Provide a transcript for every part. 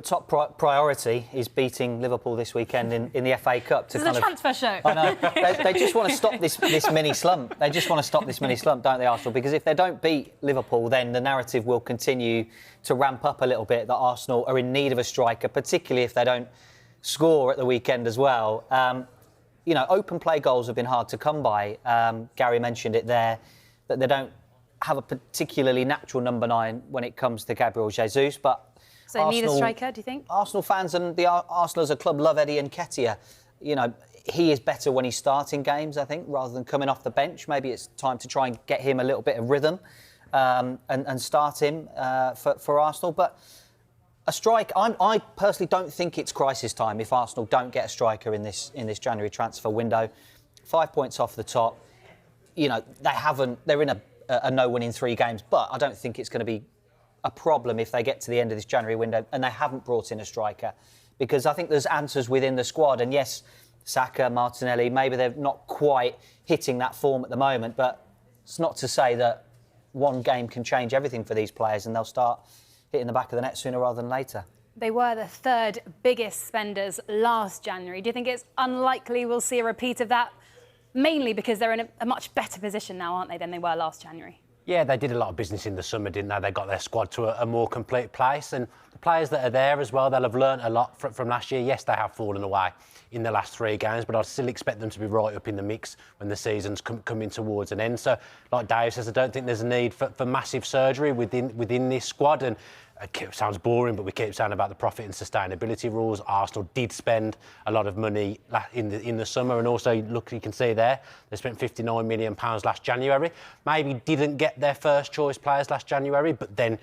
Top priority is beating Liverpool this weekend in the FA Cup. This is a transfer show. I know. They just want to stop this mini slump. They just want to stop this mini slump, don't they, Arsenal? Because if they don't beat Liverpool, then the narrative will continue to ramp up a little bit that Arsenal are in need of a striker, particularly if they don't score at the weekend as well. Open play goals have been hard to come by. Gary mentioned it there, that they don't have a particularly natural number 9 when it comes to Gabriel Jesus, but so need a striker, do you think? Arsenal fans and the Arsenal as a club love Eddie Nketiah. He is better when he's starting games, I think, rather than coming off the bench. Maybe it's time to try and get him a little bit of rhythm and start him for Arsenal. But a strike, I personally don't think it's crisis time if Arsenal don't get a striker in this January transfer window. 5 points off the top. They're in a no-win in 3 games, but I don't think it's going to be a problem if they get to the end of this January window and they haven't brought in a striker, because I think there's answers within the squad. And yes, Saka, Martinelli, maybe they're not quite hitting that form at the moment, but it's not to say that one game can change everything for these players and they'll start hitting the back of the net sooner rather than later. They were the 3rd biggest spenders last January. Do you think it's unlikely we'll see a repeat of that? Mainly because they're in a much better position now, aren't they, than they were last January? Yeah, they did a lot of business in the summer, didn't they? They got their squad to a more complete place. And the players that are there as well, they'll have learnt a lot from last year. Yes, they have fallen away in the last 3 games, but I'd still expect them to be right up in the mix when the season's coming towards an end. So, like Dave says, I don't think there's a need for massive surgery within this squad. And it sounds boring, but we keep saying about the profit and sustainability rules. Arsenal did spend a lot of money in the summer, and also, look, you can see there, they spent £59 million last January. Maybe didn't get their first choice players last January, but then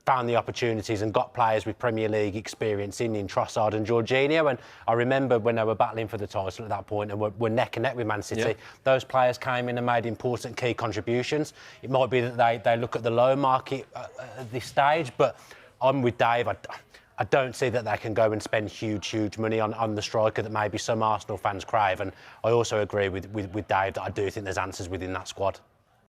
found the opportunities and got players with Premier League experience in Trossard and Jorginho. And I remember when they were battling for the title at that point and were neck and neck with Man City, yeah, those players came in and made important key contributions. It might be that they look at the low market at this stage, but I'm with Dave. I don't see that they can go and spend huge money on the striker that maybe some Arsenal fans crave. And I also agree with Dave that I do think there's answers within that squad.